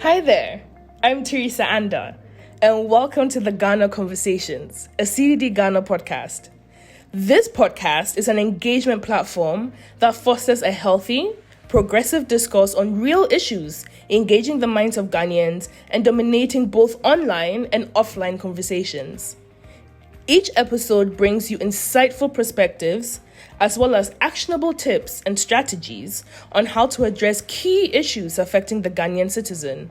Hi there, I'm Teresa Anda, and welcome to the Ghana Conversations, a CDD-Ghana podcast. This podcast is an engagement platform that fosters a healthy, progressive discourse on real issues, engaging the minds of Ghanaians and dominating both online and offline conversations. Each episode brings you insightful perspectives, as well as actionable tips and strategies on how to address key issues affecting the Ghanaian citizen.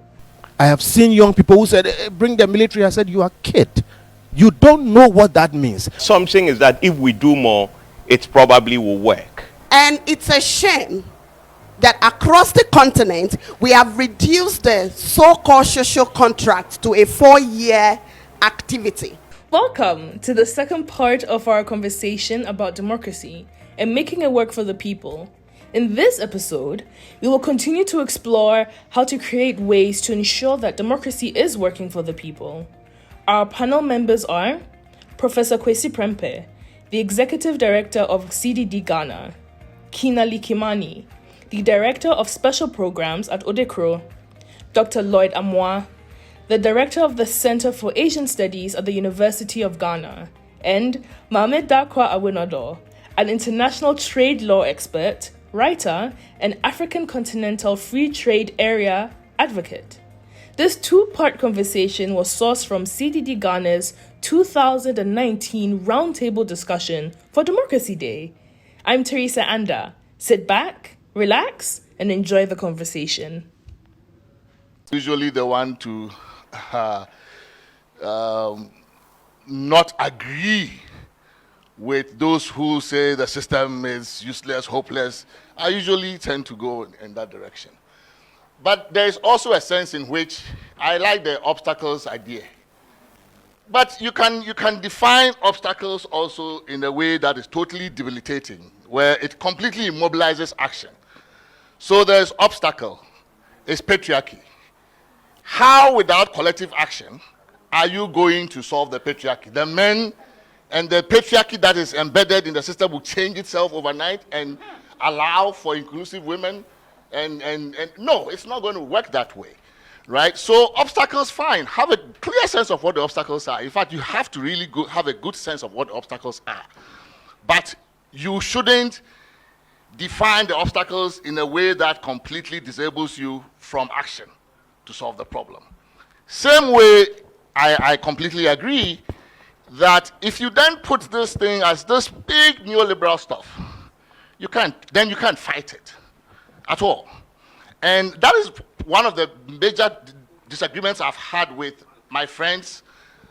I have seen young people who said, bring the military. I said, you are a kid. You don't know what that means. Something is that if we do more, it probably will work. And it's a shame that across the continent, we have reduced the so-called social contract to a 4-year activity. Welcome to the second part of our conversation about democracy and making it work for the people. In this episode, we will continue to explore how to create ways to ensure that democracy is working for the people. Our panel members are Professor Kwasi Prempeh, the Executive Director of CDD-Ghana, Kinna Likimani, the Director of Special Programs at Odekro, Dr. Llyod Amoah, the Director of the Center for Asian Studies at the University of Ghana, and Maame Darkuwa Awinador, an international trade law expert, writer, and African Continental Free Trade Area advocate. This two-part conversation was sourced from CDD Ghana's 2019 Roundtable Discussion for Democracy Day. I'm Teresa Anda. Sit back, relax, and enjoy the conversation. Usually the one to not agree with those who say the system is useless, hopeless. I usually tend to go in that direction. But there is also a sense in which I like the obstacles idea. But you can define obstacles also in a way that is totally debilitating, where it completely immobilizes action. So there's obstacle, it's patriarchy. How, without collective action, are you going to solve the patriarchy? The men and the patriarchy that is embedded in the system will change itself overnight and allow for inclusive women. And no, it's not going to work that way, right? So obstacles, fine. Have a clear sense of what the obstacles are. In fact, you have to really have a good sense of what the obstacles are. But you shouldn't define the obstacles in a way that completely disables you from action to solve the problem. Same way, I completely agree that if you then put this thing as this big neoliberal stuff, you can't fight it at all. And that is one of the major disagreements I've had with my friends.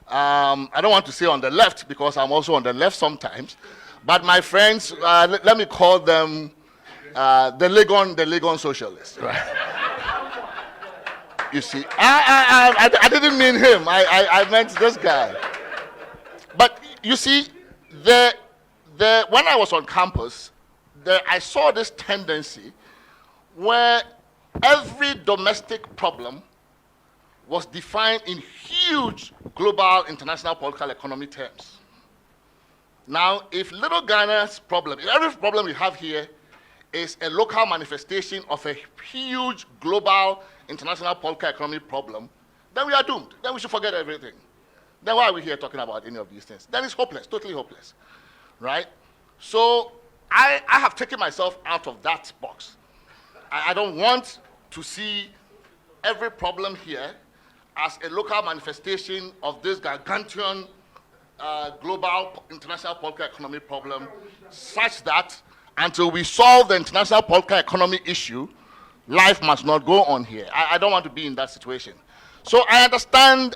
I don't want to say on the left, because I'm also on the left sometimes, but my friends, let me call them the Legon socialists, right? You see, I didn't mean him. I meant this guy. But you see, when I was on campus, I saw this tendency where every domestic problem was defined in huge global international political economy terms. Now, if little Ghana's problem, if every problem we have here is a local manifestation of a huge global international political economy problem, then we are doomed. Then we should forget everything. Then why are we here talking about any of these things? Then it's hopeless, totally hopeless, right? So I have taken myself out of that box. I don't want to see every problem here as a local manifestation of this gargantuan global international political economy problem, such that until we solve the international political economy issue, life must not go on here. I don't want to be in that situation. So I understand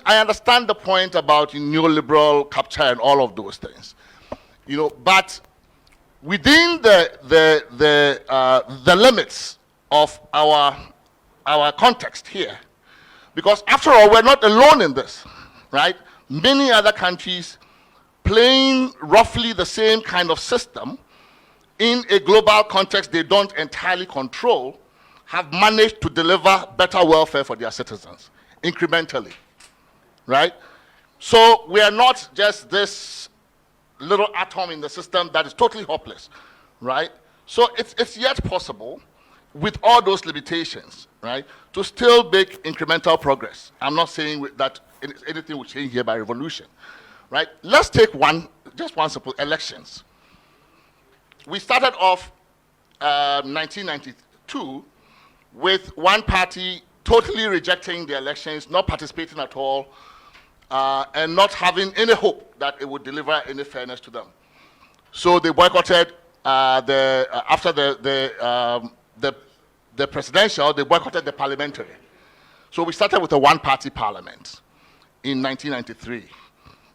the point about neoliberal capture and all of those things, but within the limits of our context here, because after all, we're not alone in this, right? Many other countries playing roughly the same kind of system in a global context they don't entirely control have managed to deliver better welfare for their citizens, incrementally, right? So we are not just this little atom in the system that is totally hopeless, right? So it's yet possible. with all those limitations, right, to still make incremental progress. I'm not saying that anything will change here by revolution, right? Let's take just one simple elections. We started off 1992 with one party totally rejecting the elections, not participating at all, and not having any hope that it would deliver any fairness to them. So they boycotted after the presidential, they boycotted the parliamentary. So we started with a one-party parliament in 1993.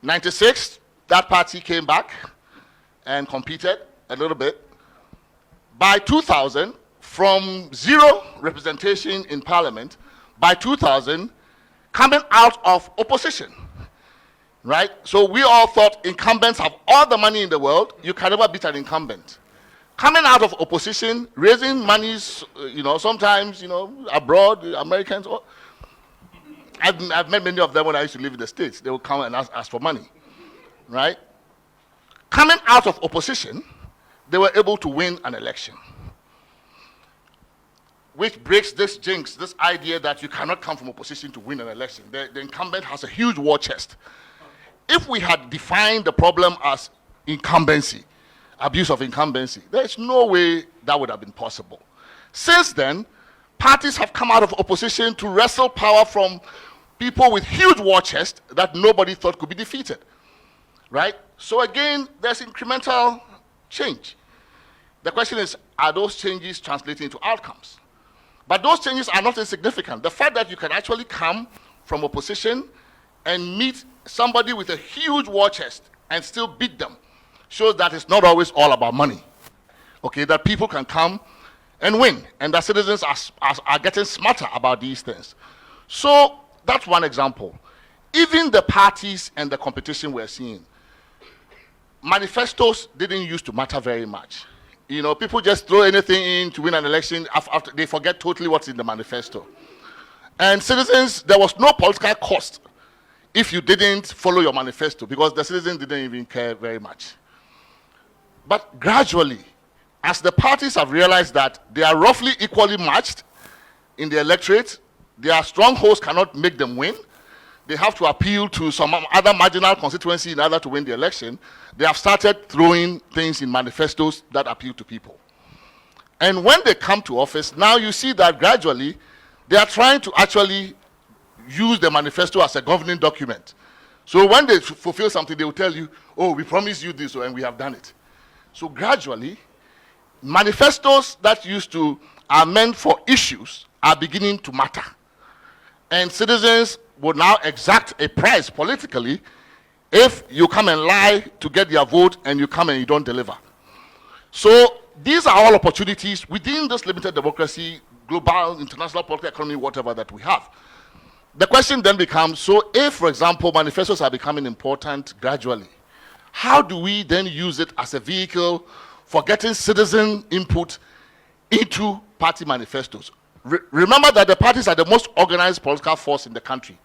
96, that party came back and competed a little bit. By 2000, from zero representation in parliament, by 2000, coming out of opposition, right? So we all thought incumbents have all the money in the world, you can never beat an incumbent. Coming out of opposition, raising monies, sometimes, abroad, Americans. I've met many of them when I used to live in the States. They would come and ask for money, right? Coming out of opposition, they were able to win an election, which breaks this jinx, this idea that you cannot come from opposition to win an election. The incumbent has a huge war chest. If we had defined the problem as incumbency, abuse of incumbency, there's no way that would have been possible. Since then, parties have come out of opposition to wrestle power from people with huge war chests that nobody thought could be defeated, right? So again, there's incremental change. The question is, are those changes translating into outcomes? But those changes are not insignificant. The fact that you can actually come from opposition and meet somebody with a huge war chest and still beat them shows that it's not always all about money. Okay, that people can come and win, and that citizens are getting smarter about these things. So that's one example. Even the parties and the competition we're seeing, manifestos didn't used to matter very much. People just throw anything in to win an election after they forget totally what's in the manifesto. And citizens, there was no political cost if you didn't follow your manifesto, because the citizens didn't even care very much. But gradually, as the parties have realized that they are roughly equally matched in the electorate, their strongholds cannot make them win, they have to appeal to some other marginal constituency in order to win the election, they have started throwing things in manifestos that appeal to people. And when they come to office, now you see that gradually they are trying to actually use the manifesto as a governing document. So when they fulfill something, they will tell you, oh, we promised you this, and we have done it. So gradually, manifestos that are meant for issues are beginning to matter. And citizens will now exact a price politically if you come and lie to get their vote and you come and you don't deliver. So these are all opportunities within this limited democracy, global, international political economy, whatever that we have. The question then becomes, so if, for example, manifestos are becoming important gradually, how do we then use it as a vehicle for getting citizen input into party manifestos? Remember that the parties are the most organized political force in the country.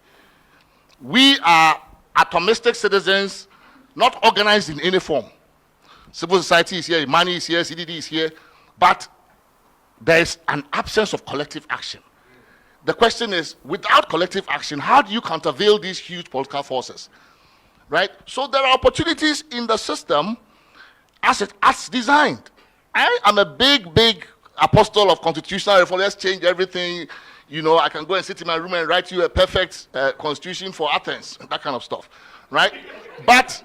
We are atomistic citizens, not organized in any form. Civil society is here, money is here, CDD is here, but there is an absence of collective action. The question is, without collective action, how do you countervail these huge political forces? Right? So there are opportunities in the system as designed. I am a big apostle of constitutional reform. Let's change everything. I can go and sit in my room and write you a perfect constitution for Athens, that kind of stuff, right? But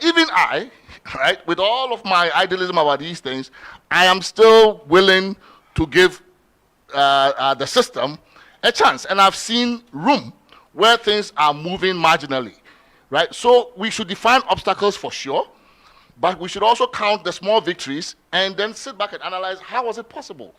even I, right, with all of my idealism about these things, I am still willing to give the system a chance. And I've seen room where things are moving marginally, right? So we should define obstacles for sure, but we should also count the small victories and then sit back and analyze, how was it possible?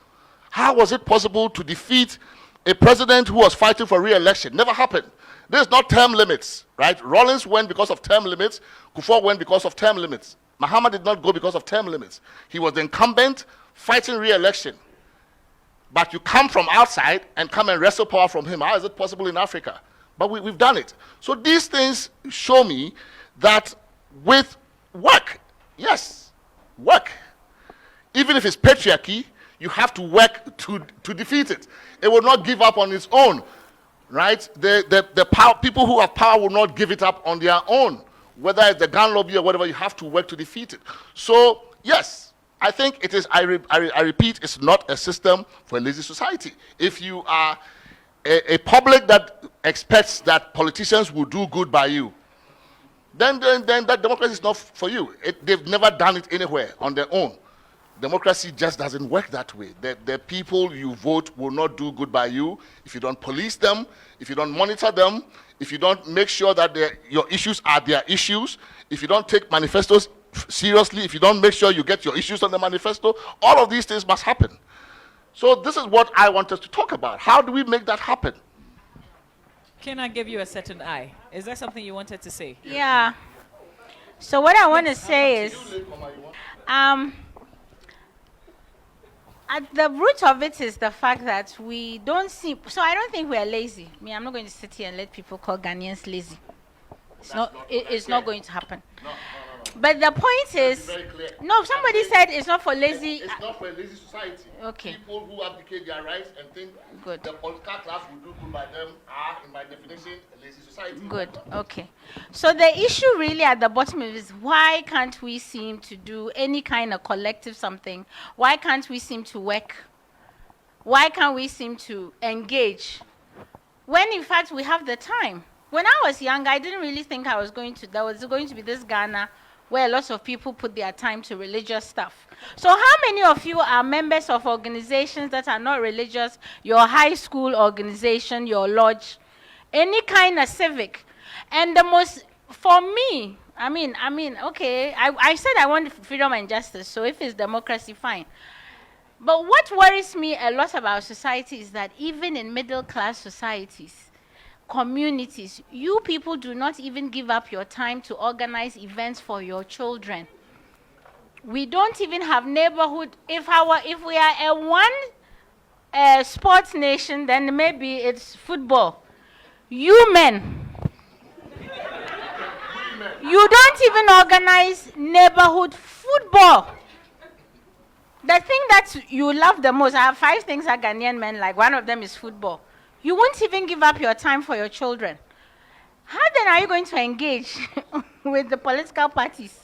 How was it possible to defeat a president who was fighting for re-election? Never happened. There's not term limits, right? Rawlings went because of term limits. Kufuor went because of term limits. Mahama did not go because of term limits. He was the incumbent fighting re-election. But you come from outside and come and wrestle power from him. How is it possible in Africa? But we've done it. So these things show me that with work, yes, work, even if it's patriarchy, you have to work to defeat it. It will not give up on its own, right? The power, people who have power will not give it up on their own. Whether it's the gun lobby or whatever, you have to work to defeat it. So, yes, I think it is, I repeat, it's not a system for a lazy society. If you are a public that expects that politicians will do good by you, then that democracy is not for you. They've never done it anywhere on their own. Democracy just doesn't work that way. The people you vote will not do good by you if you don't police them, if you don't monitor them, if you don't make sure that your issues are their issues, if you don't take manifestos seriously, if you don't make sure you get your issues on the manifesto. All of these things must happen. So this is what I want us to talk about. How do we make that happen? Can I give you a certain eye? Is that something you wanted to say? Yeah. So what I want to say is, at the root of it is the fact that we don't see. So I don't think we are lazy. I'm not going to sit here and let people call Ghanaians lazy. It's not going to happen. No. But the point is, no, somebody said it's not for lazy. It's not for a lazy society. Okay. People who abdicate their rights and think Good. the political class will do good by them are, in my definition, a lazy society. Good. Okay. So the issue really at the bottom is why can't we seem to do any kind of collective something? Why can't we seem to work? Why can't we seem to engage? When in fact we have the time. When I was young, I didn't really think there was going to be this Ghana where lots of people put their time to religious stuff. So how many of you are members of organizations that are not religious, your high school organization, your lodge, any kind of civic? And the most, for me, okay, I said I want freedom and justice, so if it's democracy, fine. But what worries me a lot about society is that even in middle-class societies, communities, you people do not even give up your time to organize events for your children. We don't even have neighborhood. If we are a one sports nation, then maybe it's football. You men, you don't even organize neighborhood football. The thing that you love the most, I have 5 things that Ghanaian men like. One of them is football. You won't even give up your time for your children. How then are you going to engage with the political parties?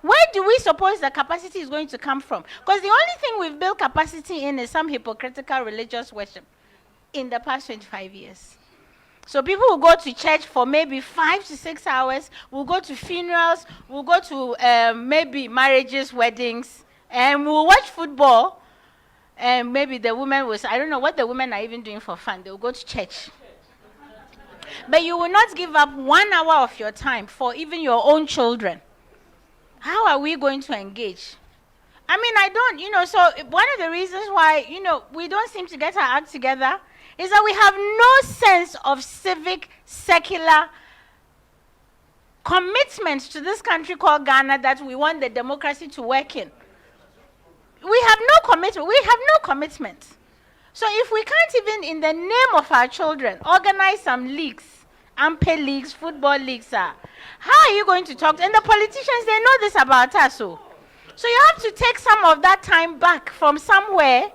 Where do we suppose the capacity is going to come from? Because the only thing we've built capacity in is some hypocritical religious worship in the past 25 years. So people will go to church for maybe 5 to 6 hours, will go to funerals, will go to maybe marriages, weddings, and we'll watch football. And maybe the women was, I don't know what the women are even doing for fun. They will go to church. But you will not give up 1 hour of your time for even your own children. How are we going to engage? So one of the reasons why, we don't seem to get our act together is that we have no sense of civic, secular commitment to this country called Ghana that we want the democracy to work in. We have no commitment. So if we can't even, in the name of our children, organize some leagues, AMPE leagues, football leagues, how are you going to talk? And the politicians, they know this about us. So you have to take some of that time back from somewhere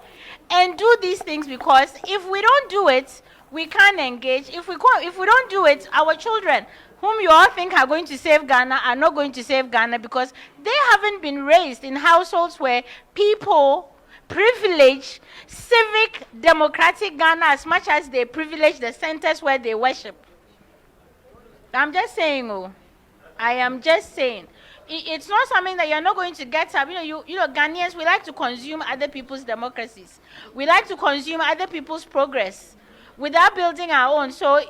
and do these things, because if we don't do it, we can't engage. If we don't do it, our children, whom you all think are going to save Ghana, are not going to save Ghana, because they haven't been raised in households where people privilege civic, democratic Ghana as much as they privilege the centers where they worship. I'm just saying, I am just saying. It's not something that you're not going to get up. Ghanaians, we like to consume other people's democracies. We like to consume other people's progress without building our own. So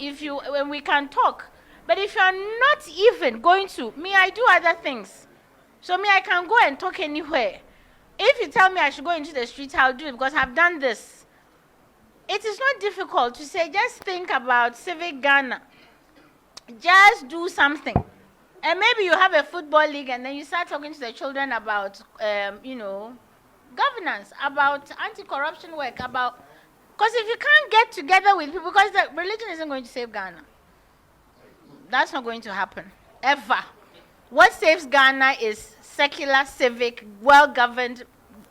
when we can talk, but if you're not even going to, I do other things. So I can go and talk anywhere. If you tell me I should go into the street, I'll do it because I've done this. It is not difficult to say, just think about civic Ghana. Just do something. And maybe you have a football league and then you start talking to the children about, governance, about anti-corruption work, because if you can't get together with people, because the religion isn't going to save Ghana. That's not going to happen, ever. What saves Ghana is secular, civic, well-governed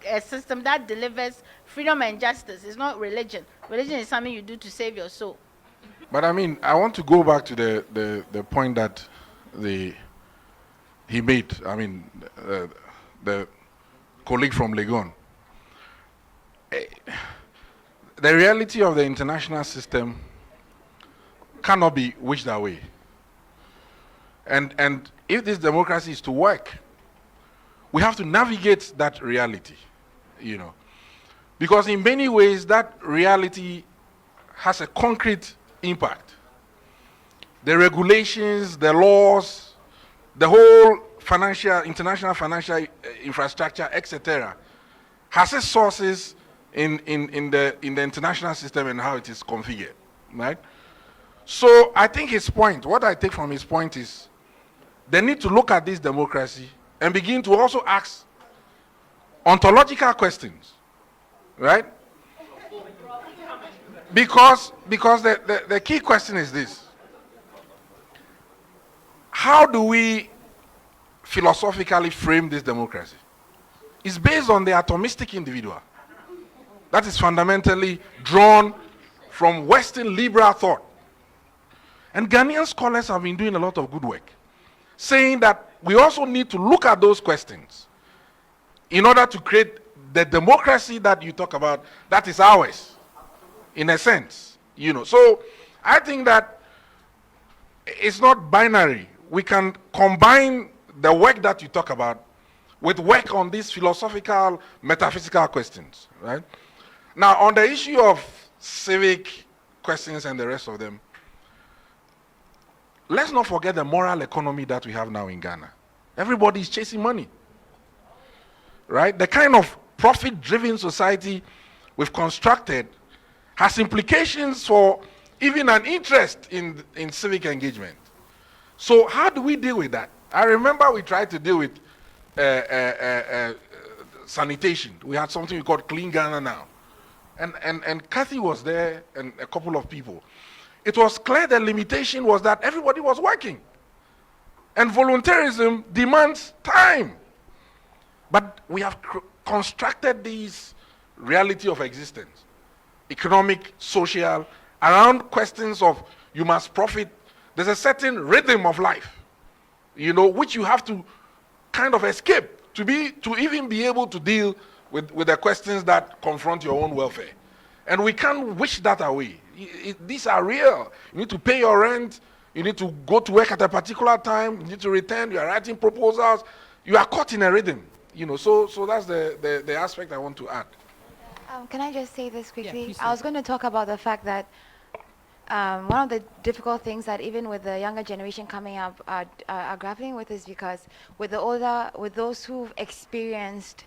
a system that delivers freedom and justice. It's not religion. Religion is something you do to save your soul. But I mean, I want to go back to the point that he made. I mean, the colleague from Legon. The reality of the international system cannot be wished away. And if this democracy is to work, we have to navigate that reality, you know. Because in many ways, that reality has a concrete impact. The regulations, the laws, the whole international financial infrastructure, etc., has its sources in the international system and how it is configured, right? So I think his point, what I take from his point is, they need to look at this democracy and begin to also ask ontological questions, right? Because the key question is this: how do we philosophically frame this democracy? It's based on the atomistic individual. That is fundamentally drawn from Western liberal thought. And Ghanaian scholars have been doing a lot of good work, saying that we also need to look at those questions in order to create the democracy that you talk about, that is ours, in a sense, you know. So I think that it's not binary. We can combine the work that you talk about with work on these philosophical, metaphysical questions, right? Now, on the issue of civic questions and the rest of them, let's not forget the moral economy that we have now in Ghana. Everybody is chasing money, right? The kind of profit-driven society we've constructed has implications for even an interest in civic engagement. So how do we deal with that? I remember we tried to deal with sanitation. We had something we called Clean Ghana Now. And Kathy was there and a couple of people. It was clear the limitation was that everybody was working. And volunteerism demands time. But we have constructed this reality of existence, economic, social, around questions of you must profit. There's a certain rhythm of life, you know, which you have to kind of escape to even be able to deal with the questions that confront your own welfare. And we can't wish that away. These are real. You need to pay your rent. You need to go to work at a particular time. You need to return. You are writing proposals. You are caught in a rhythm. You know, so that's the aspect I want to add. Can I just say this quickly? Yeah, I was going to talk about the fact that one of the difficult things that even with the younger generation coming up are grappling with is because with those who've experienced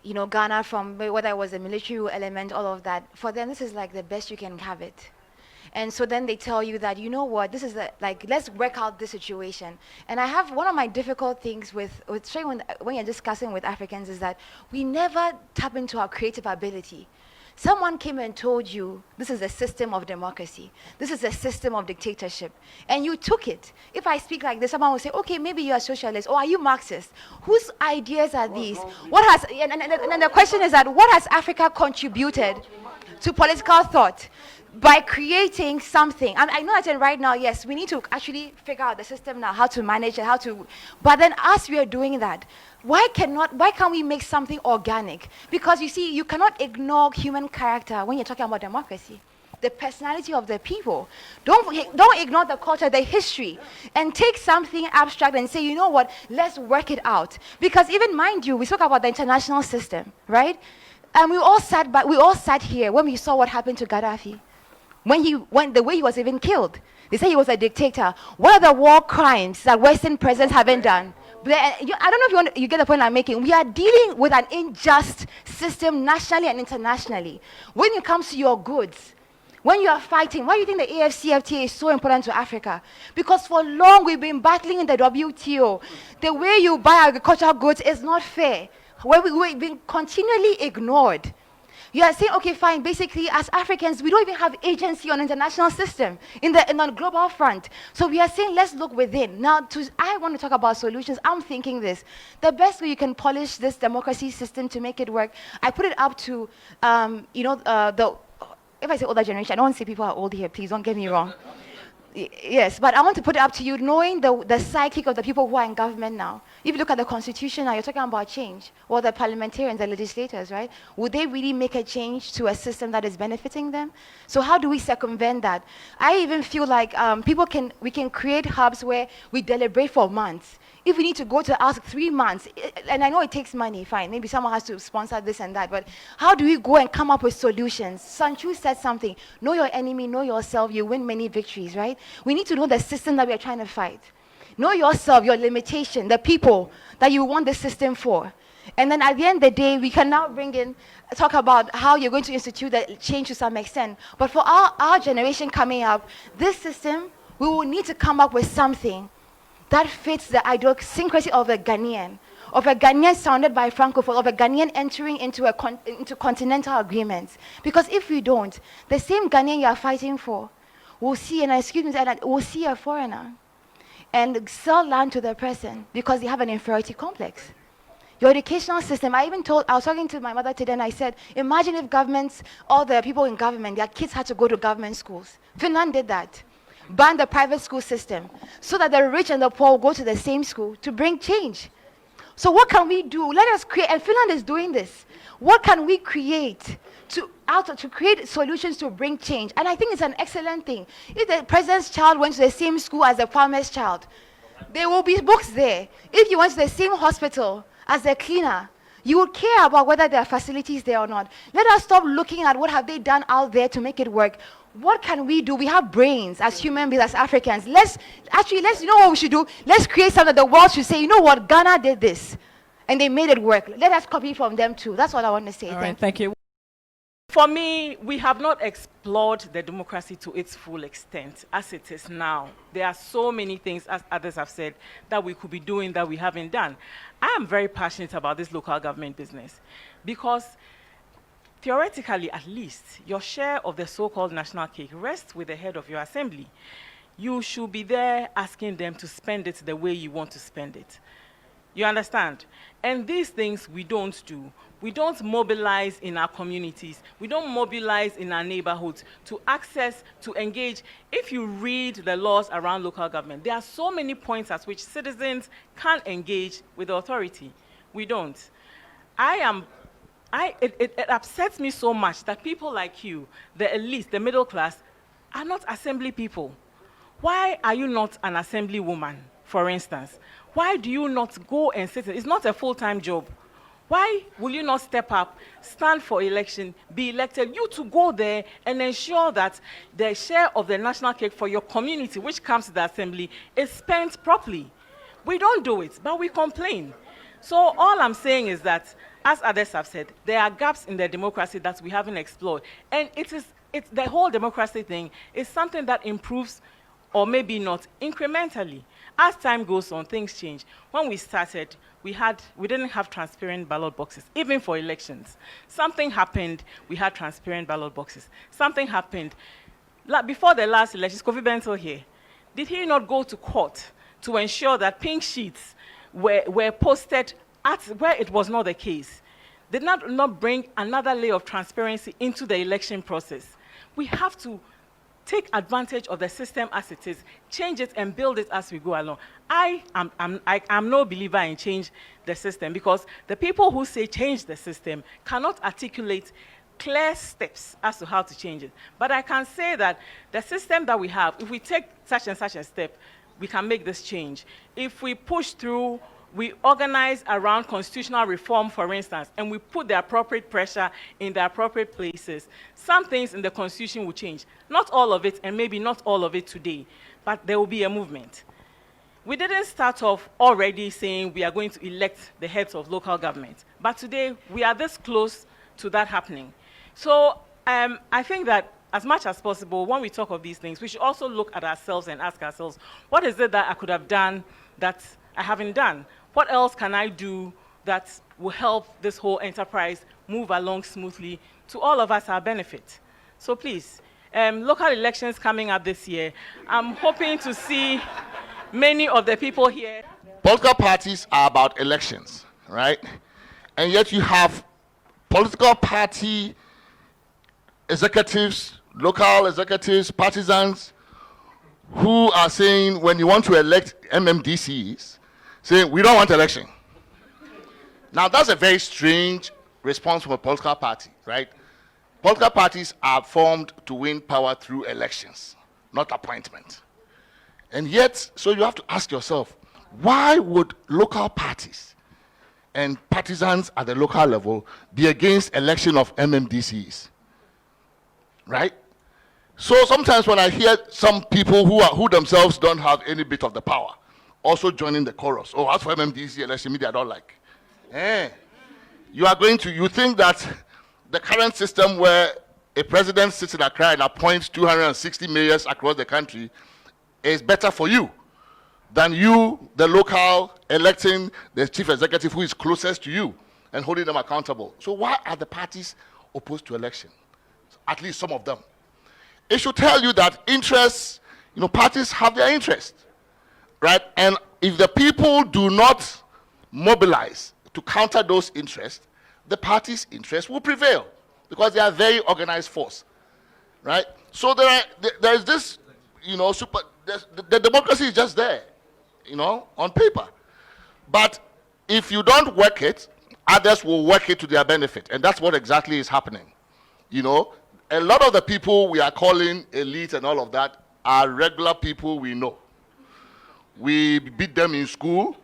you know, Ghana from whether it was a military element, all of that, for them this is like the best you can have it. And so then they tell you that, you know what, this is like, let's work out this situation. And I have one of my difficult things with when you're discussing with Africans is that we never tap into our creative ability. Someone came and told you, this is a system of democracy. This is a system of dictatorship. And you took it. If I speak like this, someone will say, okay, maybe you are socialist, or are you Marxist? Whose ideas are these? And the question is that, what has Africa contributed to political thought? By creating something. I know that right now, yes, we need to actually figure out the system now, how to manage it, but then as we are doing that, why can't we make something organic? Because you see, you cannot ignore human character when you're talking about democracy. The personality of the people. Don't ignore the culture, the history, and take something abstract and say, you know what, let's work it out. Because even, mind you, we spoke about the international system, right? And we all sat here when we saw what happened to Gaddafi. When the way he was even killed. They say he was a dictator. What are the war crimes that Western presidents haven't done? I don't know if you get the point I'm making. We are dealing with an unjust system nationally and internationally. When it comes to your goods, when you are fighting, why do you think the AFCFTA is so important to Africa? Because for long we've been battling in the WTO. The way you buy agricultural goods is not fair. We've been continually ignored. You are saying, okay, fine, basically, as Africans, we don't even have agency on international system, in the global front. So we are saying, let's look within. Now, I want to talk about solutions. I'm thinking this. The best way you can polish this democracy system to make it work, I put it up to, if I say older generation, I don't want to say people are old here, please don't get me wrong. Yes, but I want to put it up to you, knowing the psychic of the people who are in government now. If you look at the constitution now, you're talking about change. Or the parliamentarians, the legislators, right? Would they really make a change to a system that is benefiting them? So how do we circumvent that? I even feel like we can create hubs where we deliberate for months. If we need to go to ask 3 months, and I know it takes money, fine, maybe someone has to sponsor this and that, but how do we go and come up with solutions? Sanchu said something, know your enemy, know yourself, you win many victories, right? We need to know the system that we are trying to fight. Know yourself, your limitation, the people that you want the system for. And then at the end of the day, we can now talk about how you're going to institute the change to some extent. But for our generation coming up, this system, we will need to come up with something that fits the idiosyncrasy of a Ghanaian surrounded by Francophone, of a Ghanaian entering into continental agreements. Because if we don't, the same Ghanaian you are fighting for will see, will see a foreigner and sell land to the person because they have an inferiority complex. Your educational system, I was talking to my mother today and I said, imagine if governments, all the people in government, their kids had to go to government schools. Finland did that. Ban the private school system so that the rich and the poor will go to the same school to bring change. So what can we do? Let us create, and Finland is doing this. What can we create to create solutions to bring change? And I think it's an excellent thing. If the president's child went to the same school as the farmer's child, there will be books there. If you went to the same hospital as a cleaner, you would care about whether there are facilities there or not. Let us stop looking at what have they done out there to make it work. What can we do? We have brains as human beings, as Africans. Let's, you know what we should do? Let's create something that the world should say, you know what, Ghana did this, and they made it work. Let us copy from them too. That's what I want to say. All right, thank you. For me, we have not explored the democracy to its full extent as it is now. There are so many things, as others have said, that we could be doing that we haven't done. I am very passionate about this local government business because theoretically, at least, your share of the so-called national cake rests with the head of your assembly. You should be there asking them to spend it the way you want to spend it. You understand? And these things we don't do. We don't mobilize in our communities. We don't mobilize in our neighborhoods to access, to engage. If you read the laws around local government, there are so many points at which citizens can engage with the authority. We don't. It upsets me so much that people like you, the elites, the middle class, are not assembly people. Why are you not an assembly woman, for instance? Why do you not go and sit? It's not a full-time job. Why will you not step up, stand for election, be elected, you to go there and ensure that the share of the national cake for your community, which comes to the assembly, is spent properly? We don't do it, but we complain. So all I'm saying is that, as others have said, there are gaps in the democracy that we haven't explored. And it's the whole democracy thing is something that improves, or maybe not, incrementally. As time goes on, things change. When we started, we didn't have transparent ballot boxes, even for elections. Something happened, we had transparent ballot boxes. Something happened. Before the last election, Kofi Bentil here, did he not go to court to ensure that pink sheets were posted at where it was not the case? Did not bring another layer of transparency into the election process? We have to take advantage of the system as it is, change it and build it as we go along. I'm no believer in change the system because the people who say change the system cannot articulate clear steps as to how to change it. But I can say that the system that we have, if we take such and such a step, we can make this change. If we push through, we organize around constitutional reform, for instance, and we put the appropriate pressure in the appropriate places, some things in the Constitution will change. Not all of it, and maybe not all of it today, but there will be a movement. We didn't start off already saying we are going to elect the heads of local government, but today we are this close to that happening. So I think that as much as possible, when we talk of these things, we should also look at ourselves and ask ourselves, what is it that I could have done that I haven't done? What else can I do that will help this whole enterprise move along smoothly to all of us, our benefit. So please, local elections coming up this year, I'm hoping to see many of the people here. Political parties are about elections, right? And yet you have political party executives, local executives, partisans, who are saying when you want to elect MMDCs, saying we don't want election. Now that's a very strange response from a political party, right? Political parties are formed to win power through elections, not appointment. And yet, so you have to ask yourself, why would local parties and partisans at the local level be against election of MMDCs? Right? So sometimes when I hear some people who themselves don't have any bit of the power also joining the chorus, oh, as for MMDC election, media I don't like. You think that the current system where a president sits in Accra and appoints 260 mayors across the country is better for you than you, the local, electing the chief executive who is closest to you and holding them accountable. So why are the parties opposed to election? At least some of them. It should tell you that interests, parties have their interest, right? And if the people do not mobilize to counter those interests, the party's interest will prevail because they are a very organized force, right? So there is this, the democracy is just there, on paper. But if you don't work it, others will work it to their benefit. And that's what exactly is happening. A lot of the people we are calling elite and all of that are regular people we know. We beat them in school.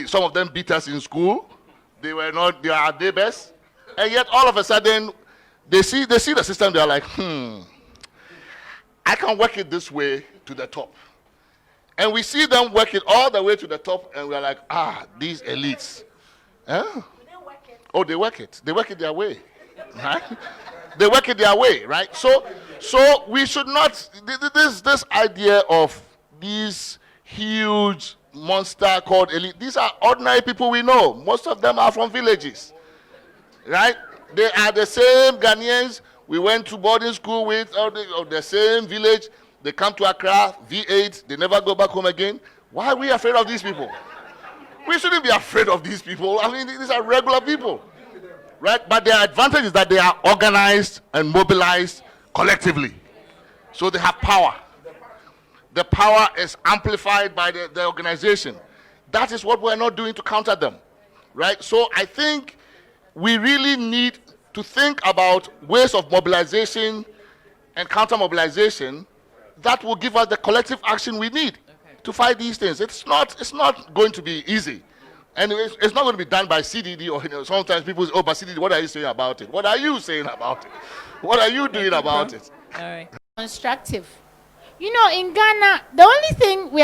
Some of them beat us in school. They are our neighbors. And yet all of a sudden, they see the system, they are like, I can work it this way to the top. And we see them work it all the way to the top, and we're like, these elites. Huh? Do they work it? Oh, they work it. They work it their way. Right? They work it their way, right? So we should not, this idea of these huge monster called elite, these are ordinary people we know. Most of them are from villages, right? They are the same Ghanaians we went to boarding school with, of the same village. They come to Accra, V8, they never go back home again. Why are we afraid of these people? We shouldn't be afraid of these people. I mean, these are regular people, right? But their advantage is that they are organized and mobilized collectively. So they have power. The power is amplified by the organization. That is what we're not doing to counter them, right? So I think we really need to think about ways of mobilization and counter-mobilization that will give us the collective action we need to fight these things. It's not going to be easy. And it's not going to be done by CDD or sometimes people say, but CDD, what are you saying about it? What are you saying about it? What are you doing about it? All right. Constructive. In Ghana, the only thing we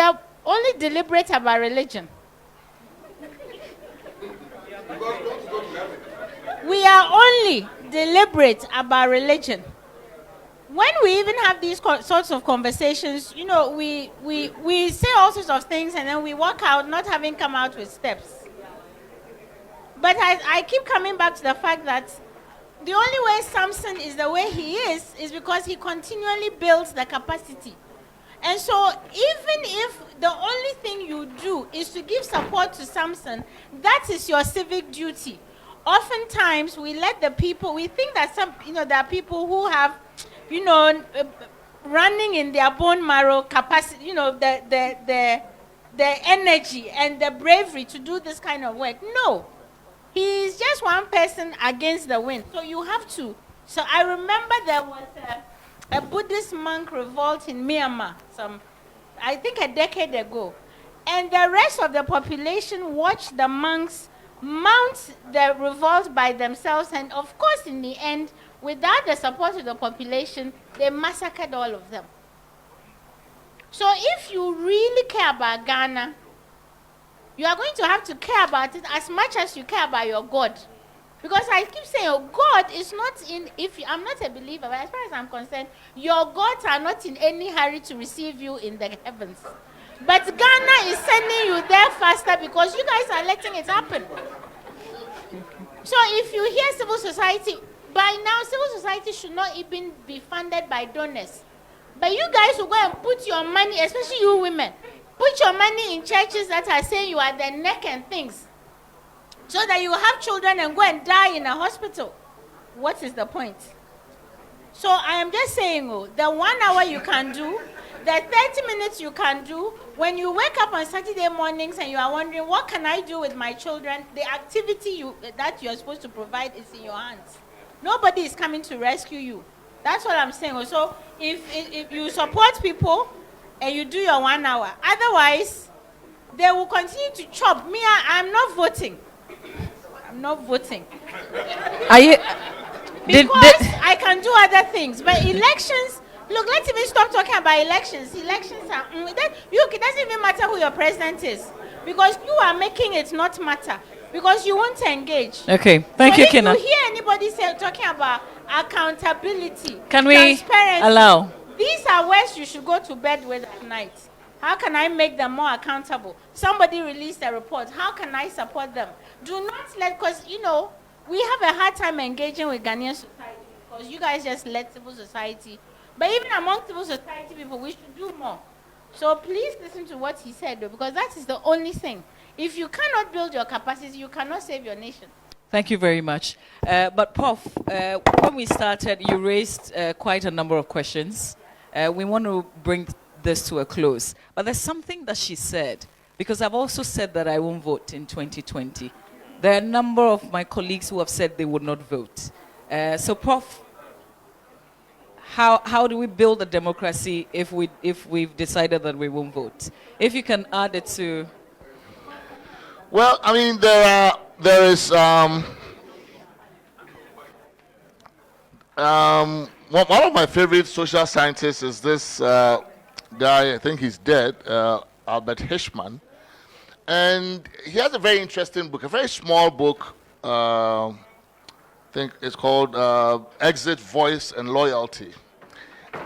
are only deliberate about religion. We are only deliberate about religion. When we even have these sorts of conversations, we say all sorts of things and then we walk out not having come out with steps. But I keep coming back to the fact that the only way Samson is the way he is because he continually builds the capacity. And so even if the only thing you do is to give support to Samson, that is your civic duty. Oftentimes we let the people, we think that there are people who have, running in their bone marrow capacity, the energy and the bravery to do this kind of work. No. He is just one person against the wind. So you have to. So I remember there was a Buddhist monk revolt in Myanmar, I think a decade ago. And the rest of the population watched the monks mount the revolt by themselves. And of course, in the end, without the support of the population, they massacred all of them. So if you really care about Ghana, you are going to have to care about it as much as you care about your God. Because I keep saying, God is not I'm not a believer, but as far as I'm concerned, your gods are not in any hurry to receive you in the heavens. But Ghana is sending you there faster because you guys are letting it happen. So if you hear civil society, by now civil society should not even be funded by donors. But you guys will go and put your money, especially you women, put your money in churches that are saying you are the neck and things. So that you have children and go and die in a hospital. What is the point? So I am just saying, the 1 hour you can do, the 30 minutes you can do, when you wake up on Saturday mornings and you are wondering, what can I do with my children? The activity that you're supposed to provide is in your hands. Nobody is coming to rescue you. That's what I'm saying. So if you support people and you do your 1 hour, otherwise they will continue to chop. Me, I'm not voting. I'm not voting. Are you? Because I can do other things. But elections, look, let's even stop talking about elections. Elections are, it doesn't even matter who your president is. Because you are making it not matter. Because you won't engage. Okay, thank you, Kinna. If you hear anybody talking about accountability, can we transparency, allow? These are words you should go to bed with at night. How can I make them more accountable? Somebody released a report. How can I support them? Do not let, because, we have a hard time engaging with Ghanaian society because you guys just let civil society. But even among civil society people, we should do more. So please listen to what he said, though, because that is the only thing. If you cannot build your capacity, you cannot save your nation. Thank you very much. But Prof, when we started, you raised quite a number of questions. We want to bring this to a close. But there's something that she said, because I've also said that I won't vote in 2020. There are a number of my colleagues who have said they would not vote. So, Prof, how do we build a democracy if we've decided that we won't vote? If you can add it to... Well, I mean, there is one of my favorite social scientists is this guy, I think he's dead, Albert Hirschman. And he has a very interesting book, a very small book, I think it's called Exit, Voice, and Loyalty.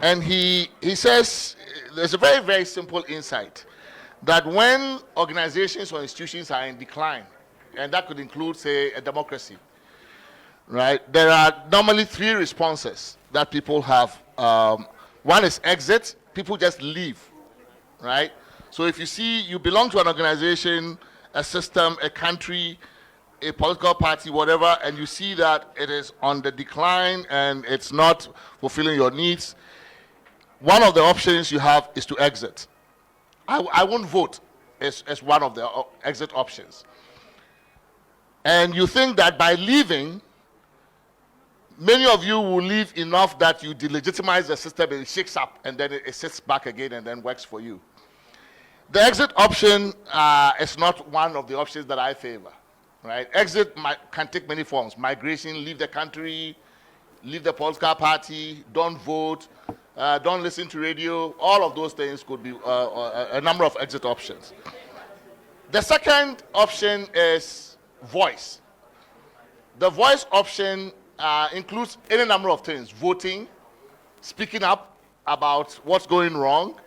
And he says there's a very, very simple insight that when organizations or institutions are in decline, and that could include, say, a democracy, right, there are normally 3 responses that people have. One is exit. People just leave, right? So if you see you belong to an organization, a system, a country, a political party, whatever, and you see that it is on the decline and it's not fulfilling your needs, one of the options you have is to exit. I won't vote as one of the exit options. And you think that by leaving, many of you will leave enough that you delegitimize the system and it shakes up and then it sits back again and then works for you. The exit option is not one of the options that I favor, right? Exit can take many forms. Migration, leave the country, leave the political party, don't vote, don't listen to radio. All of those things could be a number of exit options. The second option is voice. The voice option includes any number of things: voting, speaking up about what's going wrong,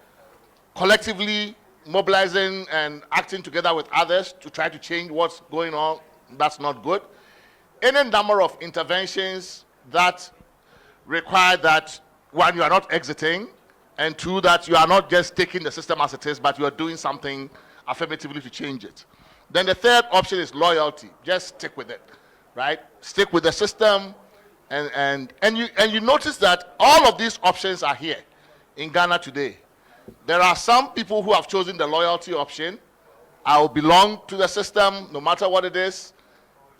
collectively mobilizing and acting together with others to try to change what's going on that's not good. Any number of interventions that require that, one, you are not exiting, and two, that you are not just taking the system as it is, but you are doing something affirmatively to change it. Then the third option is loyalty. Just stick with it, right? Stick with the system, and you notice that all of these options are here in Ghana today. There are some people who have chosen the loyalty option. I will belong to the system no matter what it is.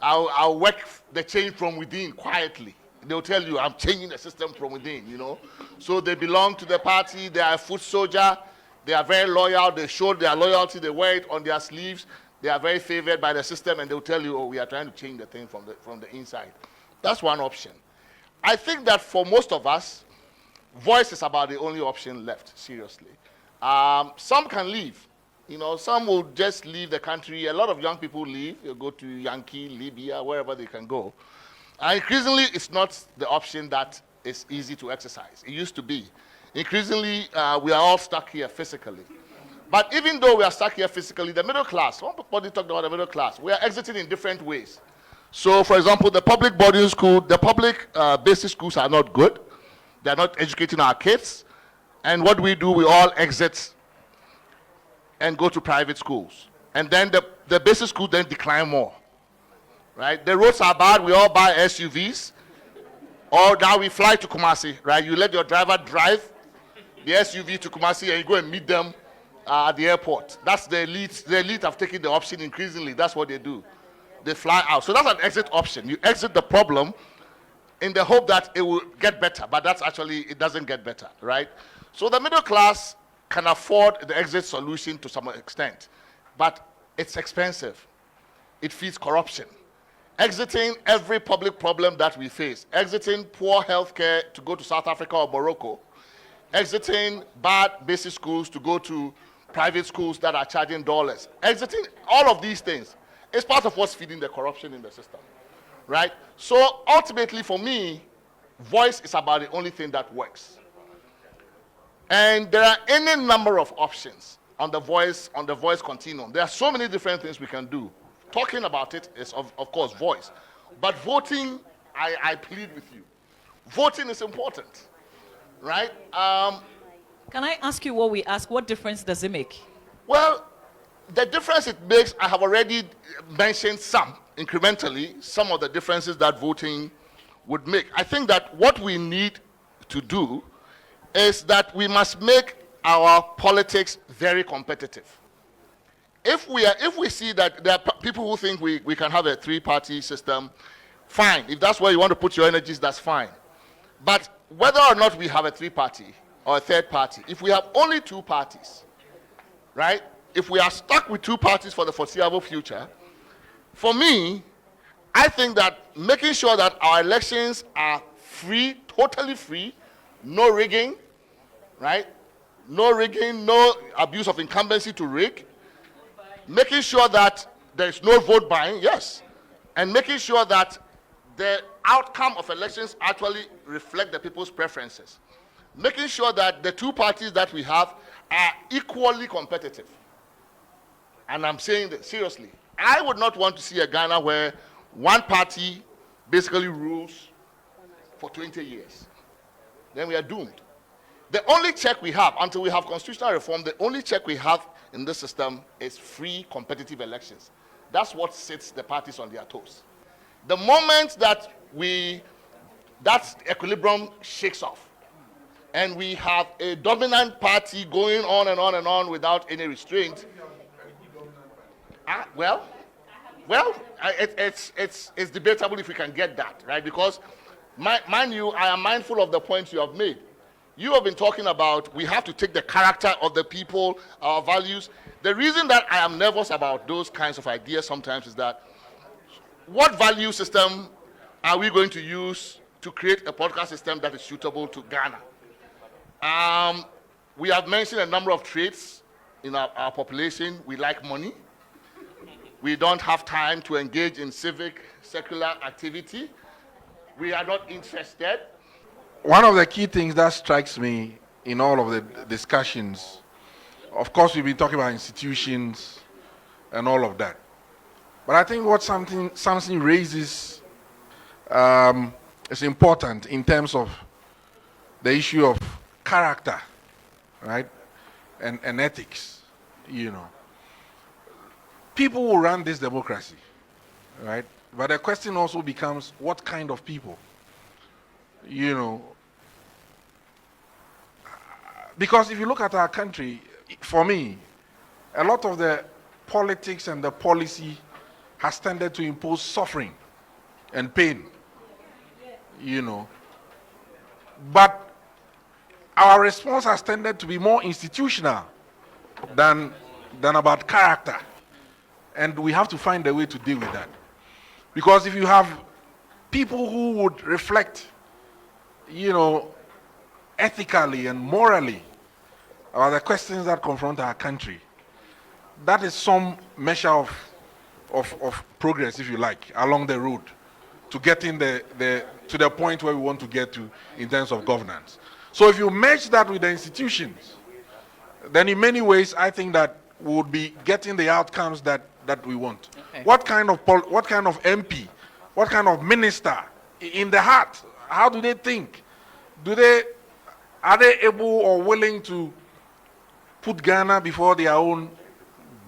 I'll work the change from within quietly. They'll tell you, I'm changing the system from within, you know. So they belong to the party. They are a foot soldier. They are very loyal. They show their loyalty. They wear it on their sleeves. They are very favored by the system, and they'll tell you, oh, we are trying to change the thing from the inside. That's one option. I think that for most of us, voice is about the only option left, seriously. Some can leave. You know, some will just leave the country. A lot of young people leave. They'll go to Yankee, Libya, wherever they can go. Increasingly, it's not the option that is easy to exercise. It used to be. Increasingly, we are all stuck here physically. But even though we are stuck here physically, the middle class, somebody talked about the middle class, we are exiting in different ways. So, for example, the public boarding school, the public basic schools are not good. They are not educating our kids. And what we do, we all exit and go to private schools. And then the basic schools then decline more. Right? The roads are bad, we all buy SUVs. Or now we fly to Kumasi, right? You let your driver drive the SUV to Kumasi and you go and meet them at the airport. That's the elite. The elite have taken the option increasingly. That's what they do. They fly out. So that's an exit option. You exit the problem in the hope that it will get better, but that's actually, it doesn't get better, right? So the middle class can afford the exit solution to some extent, but it's expensive. It feeds corruption. Exiting every public problem that we face, exiting poor healthcare to go to South Africa or Morocco, exiting bad basic schools to go to private schools that are charging dollars, exiting all of these things is part of what's feeding the corruption in the system, right? So ultimately for me, voice is about the only thing that works. And there are any number of options on the voice continuum. There are so many different things we can do. Talking about it is, of course, voice. But voting, I plead with you. Voting is important, right? Can I ask you what we ask? What difference does it make? Well, the difference it makes, I have already mentioned incrementally, some of the differences that voting would make. I think that what we need to do is that we must make our politics very competitive. If we see that there are people who think we can have a three-party system, fine. If that's where you want to put your energies, that's fine. But whether or not we have a three-party or a third party, if we have only two parties, right? If we are stuck with two parties for the foreseeable future, for me, I think that making sure that our elections are free, totally free, no rigging, right? No rigging, no abuse of incumbency to rig. Making sure that there is no vote buying, yes. And making sure that the outcome of elections actually reflect the people's preferences. Making sure that the two parties that we have are equally competitive. And I'm saying that seriously. I would not want to see a Ghana where one party basically rules for 20 years. Then we are doomed. The only check we have, until we have constitutional reform, the only check we have in this system is free competitive elections. That's what sets the parties on their toes. The moment that that equilibrium shakes off, and we have a dominant party going on and on and on without any restraint, it's debatable if we can get that, right? Because, mind you, I am mindful of the points you have made. You have been talking about we have to take the character of the people, our values. The reason that I am nervous about those kinds of ideas sometimes is that what value system are we going to use to create a political system that is suitable to Ghana? We have mentioned a number of traits in our population. We like money. We don't have time to engage in civic, secular activity. We are not interested. One of the key things that strikes me in all of the discussions, of course, we've been talking about institutions and all of that. But I think what something raises is important in terms of the issue of character, right, and ethics, you know. People will run this democracy, right? But the question also becomes, what kind of people? You know, because if you look at our country, for me, a lot of the politics and the policy has tended to impose suffering and pain, you know. But our response has tended to be more institutional than about character. And we have to find a way to deal with that. Because if you have people who would reflect, you know, ethically and morally about the questions that confront our country, that is some measure of progress, if you like, along the road to getting to the point where we want to get to in terms of governance. So if you merge that with the institutions, then in many ways, I think that we would be getting the outcomes that we want. Okay. What kind of MP, what kind of minister in the heart? How do they think? Are they able or willing to put Ghana before their own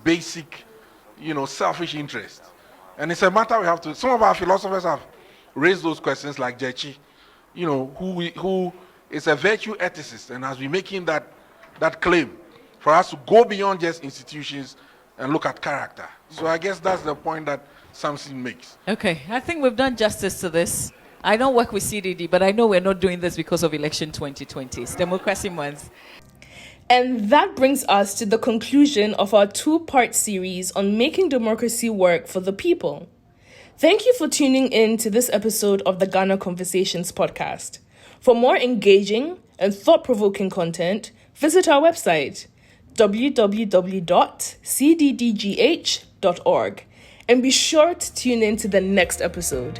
basic, selfish interest? And it's a matter we have to. Some of our philosophers have raised those questions, like Jechi, who is a virtue ethicist and has been making that claim for us to go beyond just institutions and look at character. So I guess that's the point that Samson makes. Okay, I think we've done justice to this. I don't work with CDD, but I know we're not doing this because of election 2020. It's democracy month. And that brings us to the conclusion of our 2-part series on making democracy work for the people. Thank you for tuning in to this episode of the Ghana Conversations podcast. For more engaging and thought-provoking content, visit our website, www.cddgh.org, and be sure to tune in to the next episode.